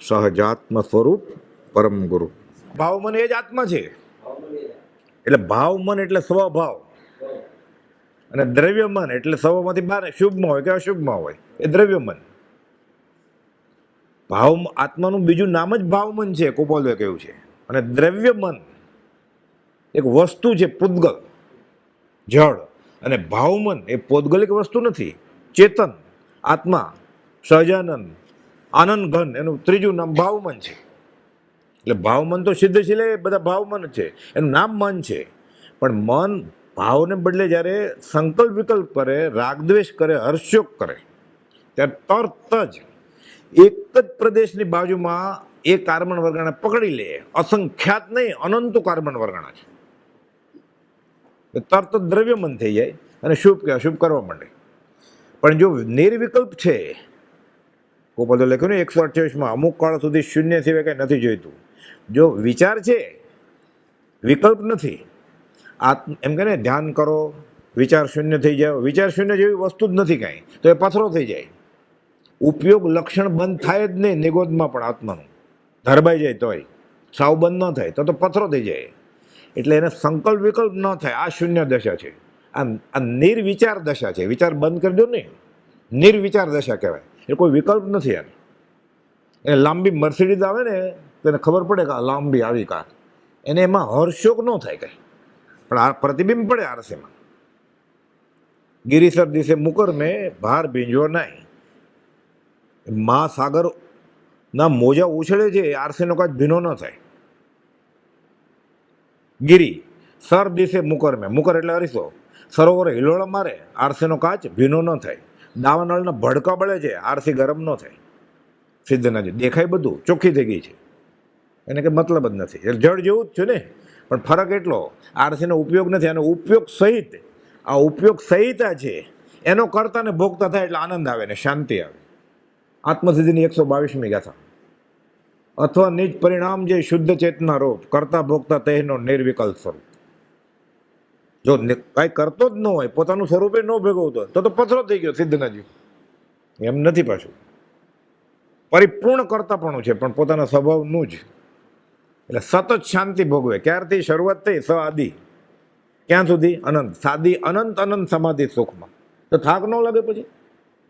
સહજાત્મ સ્વરૂપ પરમ ગુરુ. ભાવ મન એ જ આત્મા છે. એટલે ભાવ મન એટલે સ્વભાવ, અને દ્રવ્ય મન એટલે સ્વમાંથી બહાર શુભમાં હોય કે અશુભમાં હોય એ દ્રવ્ય મન. ભાવ આત્માનું બીજું નામ જ ભાવ મન છે, ગોપાલભાઈ કહ્યું છે. અને દ્રવ્ય મન એક વસ્તુ છે, પૂતગલ જળ. અને ભાવ મન એ પૌદ્ગલિક વસ્તુ નથી, ચેતન આત્મા સહજાનંદ આનંદ ઘન, એનું ત્રીજું નામ ભાવમન છે. એટલે ભાવમન તો સિદ્ધશીલે બધા ભાવમન છે, એનું નામ મન છે. પણ મન ભાવને બદલે જ્યારે સંકલ્પ વિકલ્પ કરે, રાગદ્વેષ કરે, હર્ષોક કરે, ત્યારે તરત જ એક જ પ્રદેશની બાજુમાં એ કાર્બન વર્ગાણા પકડી લે. અસંખ્યાત નહીં, અનંત કાર્બન વર્ગાણા છે. તરત જ દ્રવ્યમન થઈ જાય અને શુભ કે અશુભ કરવા માંડે. પણ જો નિર્વિકલ્પ છે, ગોપાલ લખ્યું ને 128માં, અમુક કાળ સુધી શૂન્ય સિવાય કંઈ નથી જોઈતું. જો વિચાર છે, વિકલ્પ નથી. એમ કે ને ધ્યાન કરો, વિચાર શૂન્ય થઈ જાય. વિચાર શૂન્ય જેવી વસ્તુ જ નથી કાંઈ, તો એ પથરો થઈ જાય. ઉપયોગ લક્ષણ બંધ થાય જ નહીં નિગોદમાં પણ આત્માનું, ધરબાઈ જાય તોય સાવ બંધ ન થાય તો પથરો થઈ જાય. એટલે એને સંકલ્પ વિકલ્પ ન થાય, આ શૂન્ય દશા છે. આ નિર્વિચાર દશા છે. વિચાર બંધ કરી દો ને, નિર્વિચાર દશા કહેવાય. એ કોઈ વિકલ્પ નથી આને. એને લાંબી મર્સિડીઝ આવે ને તો એને ખબર પડે કે આ લાંબી આવી કાર, એને એમાં હર્ષોક ન થાય કાંઈ, પણ આ પ્રતિબિંબ પડે આરસેમાં. ગિરિસર દિશે મુકર મેં ભાર ભીંજવો નહીં. મહાસાગરના મોજા ઉછળે છે, આરસીનો કાચ ભીનો ન થાય. ગિરી સર દિશે મુકર મેં, મુકર એટલે અરીસો, સરોવર હિલોળા મારે, આરસીનો કાચ ભીનો ન થાય. દાવાનળના ભડકા બળે છે, આરસી ગરમ ન થાય. સિદ્ધના જે દેખાય બધું ચોખ્ખી થઈ ગઈ છે, એને કંઈ મતલબ જ નથી. એટલે જળ જેવું જ છે ને, પણ ફરક એટલો આરસીનો ઉપયોગ નથી, અને ઉપયોગ સહિત. આ ઉપયોગ સહિતા છે, એનો કરતા ને ભોગતા થાય એટલે આનંદ આવે ને શાંતિ આવે. આત્મસિદ્ધિની 122મી ગાથા. અથવા નિજ પરિણામ જે શુદ્ધ ચેતના રૂપ, કરતા ભોગતા તેનો નિર્વિકલ્પ સ્વરૂપ. જો કાંઈ કરતો જ ન હોય, પોતાનું સ્વરૂપે ન ભોગવતો તો પથરો થઈ ગયો સિદ્ધનાજી. એમ નથી, પાછું પરિપૂર્ણ કરતાપણું છે, પણ પોતાના સ્વભાવનું જ. એટલે સતત શાંતિ ભોગવે. ક્યારથી શરૂઆત થઈ? સ આદિ. ક્યાં સુધી? અનંત. સાદી અનંત અનંત સમાધિ સુખમાં. તો થાક ન લાગે પછી?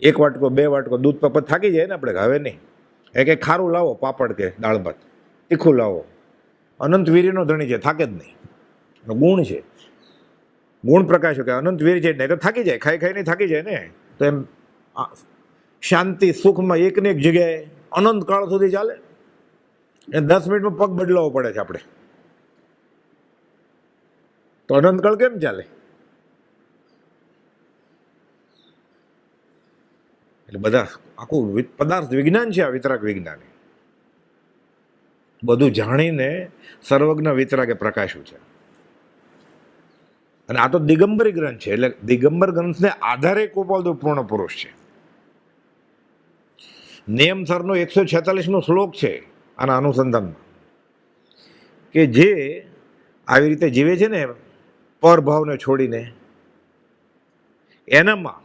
એક વાટકો, બે વાટકો દૂધ પપત થાકી જાય ને આપણે. હવે નહીં, એ કંઈ ખારું લાવો, પાપડ કે દાળ ભાત, તીખું લાવો. અનંત વીર્યનો ધણી છે, થાકે જ નહીં. ગુણ છે, ગુણ પ્રકાશ કે અનંત વીર છે, નહીં તો થાકી જાય. ખાઈ ખાઈને થાકી જાય ને. તો એમ શાંતિ સુખમાં એકને એક જગ્યાએ અનંત કાળ સુધી ચાલે. એ 10 મિનિટમાં પગ બદલાવવો પડે છે આપણે, તો અનંત કાળ કેમ ચાલે? એટલે બધા આખું પદાર્થ વિજ્ઞાન છે આ વિતરાગ વિજ્ઞાન. બધું જાણીને સર્વજ્ઞ વિતરાગે પ્રકાશ્યું છે. અને આ તો દિગંબરી ગ્રંથ છે, એટલે દિગંબર ગ્રંથને આધારે ગોપાલદેવ પૂર્ણ પુરુષ છે. નિયમ સરનો 146મો શ્લોક છે આના અનુસંધાનમાં, કે જે આવી રીતે જીવે છે ને પરભાવને છોડીને, એનામાં,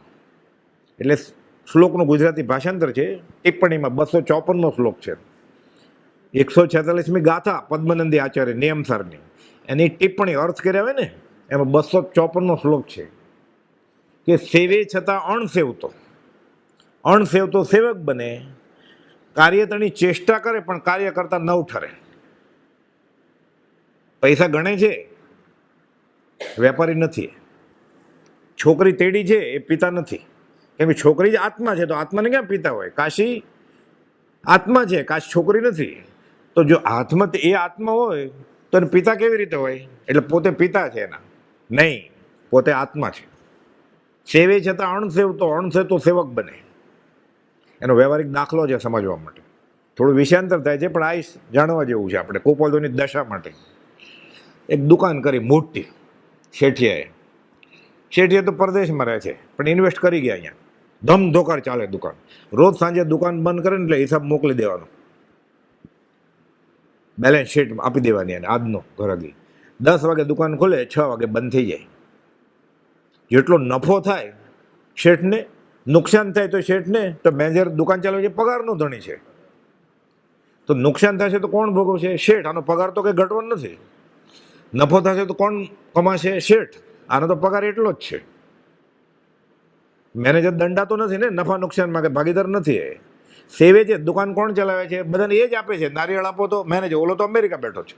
એટલે શ્લોકનું ગુજરાતી ભાષાંતર છે, ટિપ્પણીમાં 254મો શ્લોક છે. 146મી ગાથા પદ્મનંદી આચાર્ય નિયમસરની, એની ટિપ્પણી અર્થ કર્યા હોય ને, એમાં 254મો શ્લોક છે કે સેવે છતાં અણસેવતો સેવક બને, કાર્યતની ચેષ્ટા કરે પણ કાર્ય કરતા નવ ઠરે. પૈસા ગણે છે, વેપારી નથી. છોકરી તેડી છે, એ પિતા નથી. કેમ કે છોકરી જ આત્મા છે, તો આત્માને ક્યાં પિતા હોય? કાશી આત્મા છે, કાશી છોકરી નથી. તો જો હાથમાં એ આત્મા હોય તો એને પિતા કેવી રીતે હોય? એટલે પોતે પિતા છે એના નહીં, પોતે આત્મા છે. સેવે છતાં અણસેવતો સેવક બને. એનો વ્યવહારિક દાખલો છે સમજવા માટે. થોડું વિષયાંતર થાય છે, પણ આ જાણવા જેવું છે આપણે ગોપાલદેવની દશા માટે. એક દુકાન કરી મોટી શેઠિયાએ તો પરદેશમાં રહે છે, પણ ઇન્વેસ્ટ કરી ગયા અહીંયા. ધમધોકાર ચાલે દુકાન. રોજ સાંજે દુકાન બંધ કરે ને એટલે હિસાબ મોકલી દેવાનો, બેલેન્સ શીટ આપી દેવાની. અને આજનો ઘરાગી 10 વાગે દુકાન ખોલે, 6 વાગે બંધ થઈ જાય. જેટલો નફો થાય શેઠને, નુકસાન થાય તો શેઠને, તો મેનેજર દુકાન ચાલવે છે, પગારનો ધણી છે. તો નુકસાન થશે તો કોણ ભોગવશે? શેઠ. આનો પગાર તો કંઈ ઘટવાનો નથી. નફો થશે તો કોણ કમાશે? શેઠ. આનો તો પગાર એટલો જ છે. મેનેજર દંડાતો નથી ને નફા નુકસાનમાં, કે ભાગીદાર નથી. સેવે છે, દુકાન કોણ ચલાવે છે? બધાને એ જ આપે છે. નારિયેળ આપો તો મેનેજર, ઓલો તો અમેરિકા બેઠો છે.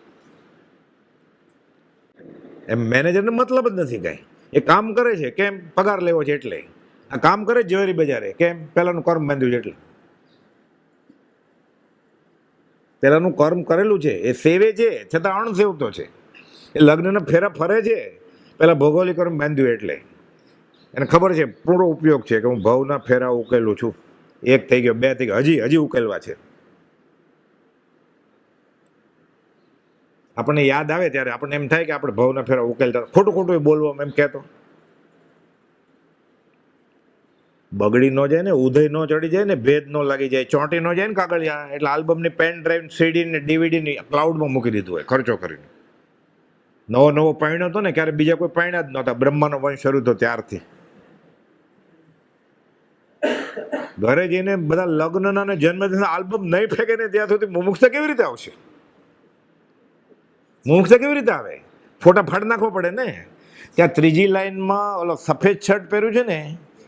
એમ મેનેજરને મતલબ જ નથી કાંઈ. એ કામ કરે છે કેમ? પગાર લેવો છે એટલે. આ કામ કરે જ ઝવેરી બજારે કેમ? પહેલાંનું કર્મ બાંધ્યું છે એટલે. પહેલાંનું કર્મ કરેલું છે, એ સેવે છે છતાં અણસેવતો છે. એ લગ્નના ફેરા ફરે છે પહેલાં ભૌગોલિક કર્મ બાંધ્યું એટલે. એને ખબર છે પૂરો ઉપયોગ છે કે હું ભવના ફેરા ઉકેલું છું. 1 થઈ ગયો, 2 થઈ ગયો, હજી ઉકેલવા છે. આપણને યાદ આવે ત્યારે આપણને એમ થાય કે આપણે ભવના ફેરા ઉકેલતા. ખોટું એ બોલવામાં એમ કહેતો. બગડી ન જાય ને, ઉધઈ ન ચડી જાય ને, ભેદ ન લાગી જાય, ચોંટી ન જાય ને કાગળિયા, એટલે આલ્બમની પેન ડ્રાઈવ, સીડી ને ડીવીડીની ક્લાઉડમાં મૂકી દીધું હોય ખર્ચો કરીને. નવો પાયણો હતો ને, ક્યારે બીજા કોઈ પાયણા જ નહોતા. બ્રહ્માનો વંશ શરૂ થયો ત્યારથી. ઘરે જઈને બધા લગ્નના અને જન્મદિનના આલ્બમ નહીં ફેંકે ને ત્યાં સુધી મુમુક્ષતા કેવી રીતે આવશે? મુમુક્ષતા કેવી રીતે આવે? ફોટા ફાડ નાખવો પડે ને. ત્યાં ત્રીજી લાઈનમાં ઓલો સફેદ શર્ટ પહેર્યું છે ને,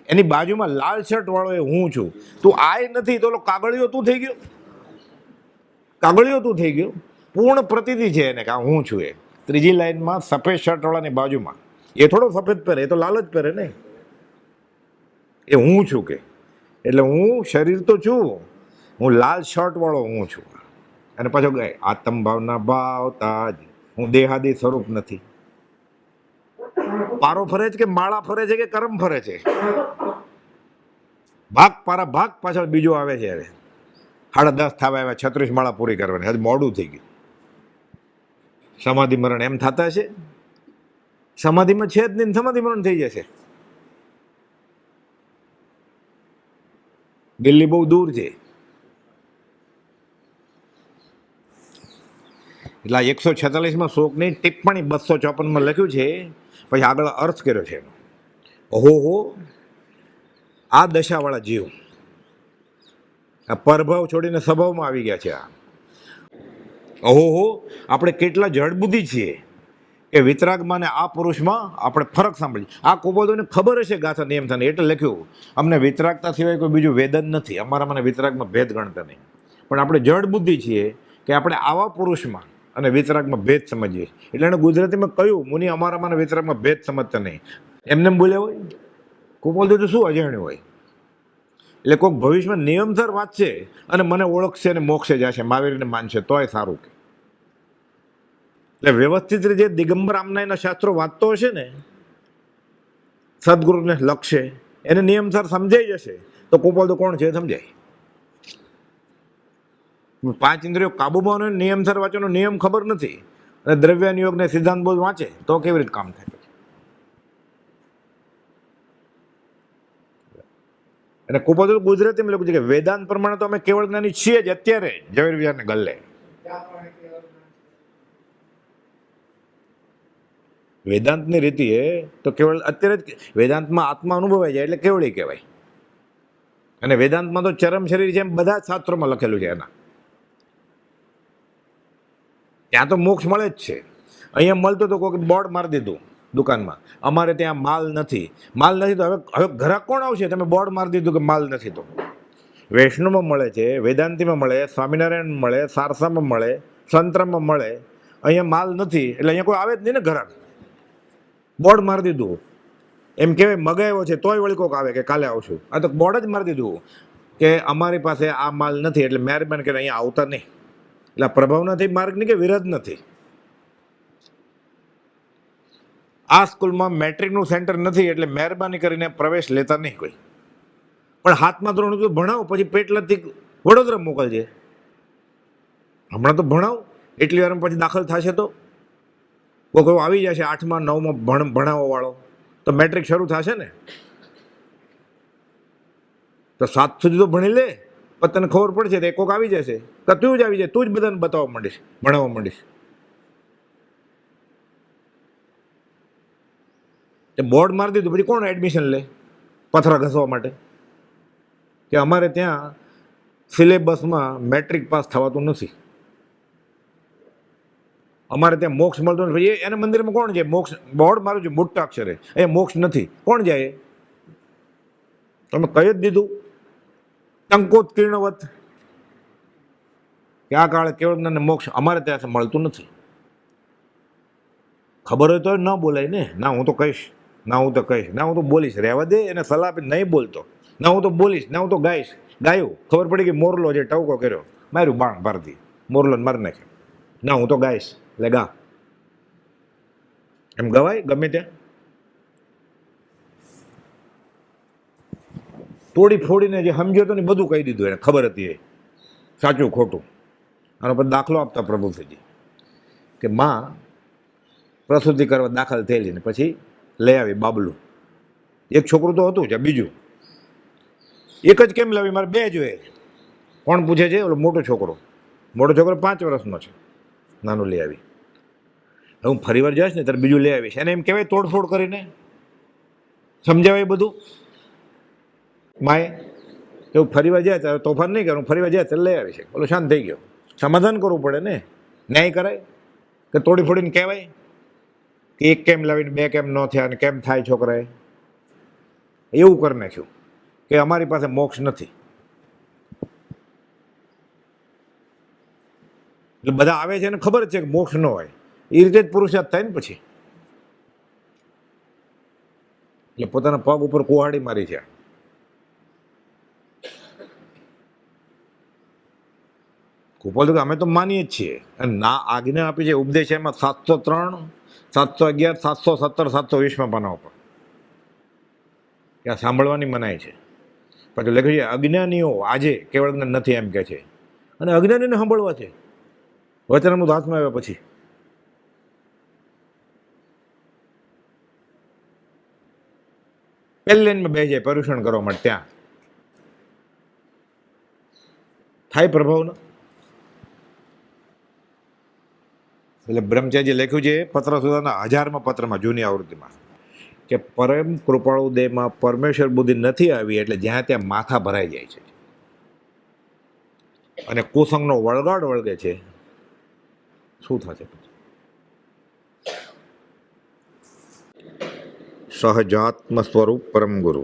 એની બાજુમાં લાલ શર્ટ વાળો એ હું છું. તું આય નથી તો ઓલો કાગળિયો તું થઈ ગયો. કાગળિયો તું થઈ ગયો. પૂર્ણ પ્રતીતિ છે એને કે હું છું. એ ત્રીજી લાઈનમાં સફેદ શર્ટ વાળાની બાજુમાં. એ થોડો સફેદ પહેરે, એ તો લાલ જ પહેરે ને. એ હું છું કે, એટલે હું શરીર તો છું, હું લાલ શર્ટ વાળો હું છું. અને પાછો આત્મ ભાવના ભાવતા જ હું દેહાદી સ્વરૂપ નથી. પારો ફરે છે કે માળા ફરે છે કે કરમ ફરે છે? ભાગ પારા ભાગ પાછળ બીજો આવે છે. હવે 10:30 થવા આવ્યા, 36 માળા પૂરી કરવાની, હજી મોડું થઈ ગયું. સમાધિ મરણ એમ થતા છે? સમાધિમાં છે જ નહીં, સમાધિ મરણ થઈ જશે. દિલ્હી બહુ દૂર છે. એટલે 146માં શોકની ટિપ્પણી 254માં લખ્યું છે. પછી આગળ અર્થ કર્યો છે એનો. ઓહો, આ દશાવાળા જીવ આ પરભાવ છોડીને સ્વભાવમાં આવી ગયા છે. ઓહો, આપણે કેટલા જડબુદ્ધિ છીએ કે વિતરાગમાં ને આ પુરુષમાં આપણે ફરક સાંભળીએ. આ કોબોદોને ખબર હશે ગાથા નિયમ થઈને, એટલે લખ્યું અમને વિતરાગતા સિવાય કોઈ બીજું વેદ જ નથી, અમારા મને વિતરાગમાં ભેદ ગણતા નહીં. પણ આપણે જડબુદ્ધિ છીએ કે આપણે આવા પુરુષમાં અને વિતરાગમાં ભેદ સમજીએ. એટલે એને ગુજરાતીમાં કહ્યું, મુનિ અમારામાં વિતરાગમાં ભેદ સમજતા નહીં. એમને બોલ્યા હોય કોપોલ તો શું અજાણ્યું હોય? એટલે કોઈક ભવિષ્યમાં નિયમસર વાંચશે અને મને ઓળખશે અને મોક્ષે જશે, મહાવીરને માનશે તોય સારું. કે એટલે વ્યવસ્થિત રીતે દિગંબર આમનાયના શાસ્ત્રો વાંચતો હશે ને, સદગુરુને લખશે, એને નિયમસર સમજાઈ જશે તો કોપોલ તો કોણ છે સમજાય. 5 ઇન્દ્રિયો કાબુમાં હોય, નિયમસર વાંચવાનો નિયમ ખબર નથી અને દ્રવ્યાન યોગને સિદ્ધાંત બોધ વાંચે તો કેવી રીતે કામ થાય? અને કોપોલ ગુજરાતીમાં લખ્યું છે કે વેદાંત પ્રમાણે તો અમે કેવળ જ્ઞાની છીએ જ અત્યારે, ઝવેર વિહારને ગલ્લે. વેદાંતની રીતિ એ તો કેવળ અત્યારે જ વેદાંતમાં આત્મા અનુભવાય જાય એટલે કેવળી કહેવાય. અને વેદાંતમાં તો ચરમ શરીર છે એમ બધા જ શાસ્ત્રોમાં લખેલું છે. એના ત્યાં તો મોક્ષ મળે જ છે. અહીંયા મળતો તો કોઈ બોર્ડ મારી દીધું દુકાનમાં, અમારે ત્યાં માલ નથી. માલ નથી તો હવે ઘરાક કોણ આવશે? તમે બોર્ડ મારી દીધું કે માલ નથી. તો વૈષ્ણવમાં મળે છે, વેદાંતિમાં મળે, સ્વામિનારાયણ મળે, સારસામાં મળે, સંતરામમાં મળે. અહીંયા માલ નથી એટલે અહીંયા કોઈ આવે જ નહીં ને ઘરાક. બોર્ડ મારી દીધું એમ કહેવાય મગાવ્યો છે તોય વળી કોક આવે કે કાલે આવશું. આ તો બોર્ડ જ મારી દીધું કે અમારી પાસે આ માલ નથી એટલે મહેરબાની કરીને અહીંયા આવતા નહીં. એટલે પ્રભાવ નથી, માર્ગ નહીં કે વિરોધ નથી. આ સ્કૂલમાં મેટ્રિકનું સેન્ટર નથી એટલે મહેરબાની કરીને પ્રવેશ લેતા નહીં કોઈ. પણ હાથમાં ધોરણ તો ભણાવો, પછી પેટલાથી વડોદરા મોકલજે. હમણાં તો ભણાવો, એટલી વાર પછી દાખલ થશે તો કોઈ આવી જશે 8માં 9માં ભણાવવા વાળો, તો મેટ્રિક શરૂ થશે ને. તો 7 સુધી તો ભણી લે, પણ તને ખબર પડશે તો કોક આવી જશે તો તું જ આવી જાય, તું જ બધાને બતાવવા માંડીશ, ભણાવવા માંડીશ. બોર્ડ મારી દીધું પછી કોણ એડમિશન લે પથરા ઘસવા માટે? કે અમારે ત્યાં સિલેબસમાં મેટ્રિક પાસ થવાતું નથી. અમારે ત્યાં મોક્ષ મળતો નથી. એના મંદિરમાં કોણ જાય? મોક્ષ બોર્ડ મારું છે મોટા અક્ષરે, એ મોક્ષ નથી. કોણ જાય? તમે કહી જ દીધું ટંકોત્કીર્ણવત કે આ કાળે કેવળ મોક્ષ અમારે ત્યાં મળતું નથી. ખબર હોય તો ન બોલાય ને. ના હું તો કહીશ, ના હું તો કહીશ, ના હું તો બોલીશ. રહેવા દે એને સલાહ આપી, નહીં બોલતો. ના હું તો બોલીશ, ના હું તો ગાઈશ. ગાયું, ખબર પડી કે મોરલો જે ટવકો કર્યો, માર્યું બાણ ભારતી, મોરલો મારી નાખ્યો. ના હું તો ગાઈશ, એટલે ગા. એમ ગવાય ગમે ત્યાં? તોડી ફોડીને જે સમજ્યો હતો ને બધું કહી દીધું એને, ખબર હતી એ સાચું ખોટું. આનો પર દાખલો આપતા પ્રભુજી કે માં પ્રસૂતિ કરવા દાખલ થયેલી ને પછી લઈ આવી બાબલું. એક છોકરું તો હતું છે, બીજું એક જ કેમ લાવી? મારે બે જોઈએ. કોણ પૂછે છે? ઓલો મોટો છોકરો 5 વર્ષનો છે, નાનું લઈ આવી. હું ફરી વાર જઈશ ને ત્યારે બીજું લઈ આવીશ. એને એમ કહેવાય તોડફોડ કરીને સમજાવાય બધું માએ કે હું ફરી વાર જાય ત્યારે તોફાન નહીં કરું, ફરી વાર જાય ત્યારે લઈ આવી છે. બોલો શાંત થઈ ગયો. સમાધાન કરવું પડે ને. ન્યાય કરાય કે તોડી ફોડીને કહેવાય કે એક કેમ લાવીને બે કેમ ન થયા અને કેમ થાય છોકરાએ? એવું કરી નાખ્યું કે અમારી પાસે મોક્ષ નથી. એટલે બધા આવે છે ને ખબર છે કે મોક્ષ ન હોય, એ રીતે જ પુરુષાર્થ થાય ને પછી. એટલે પોતાના પગ ઉપર કુહાડી મારી છે. કુપોલ અમે તો માનીએ જ છીએ અને ના આજ્ઞા આપી છે ઉપદેશ એમાં 703, 711, 717, 720 પાના ઉપર કે આ સાંભળવાની મનાય છે. પછી લખ્યું છે અજ્ઞાનીઓ આજે કેવળ જ્ઞાન નથી એમ કે છે, અને અજ્ઞાનીને સાંભળવા છે વચનામૃત હાથમાં આવ્યા પછી. પહેલી લાઈનમાં બે જાય પર્યુષણ કરવા માટે, ત્યાં થાય પ્રભાવનો. એટલે બ્રહ્મચારી લખ્યું છે પત્ર સુધાના 1000મા પત્રમાં, જૂની આવૃત્તિમાં, કે પરમ કૃપાળુ દેહમાં પરમેશ્વર બુદ્ધિ નથી આવી એટલે જ્યાં ત્યાં માથા ભરાઈ જાય છે અને કુસંગનો વળગાડ વળગે છે. શું થશે? સહજાત્મ સ્વરૂપ પરમ ગુરુ.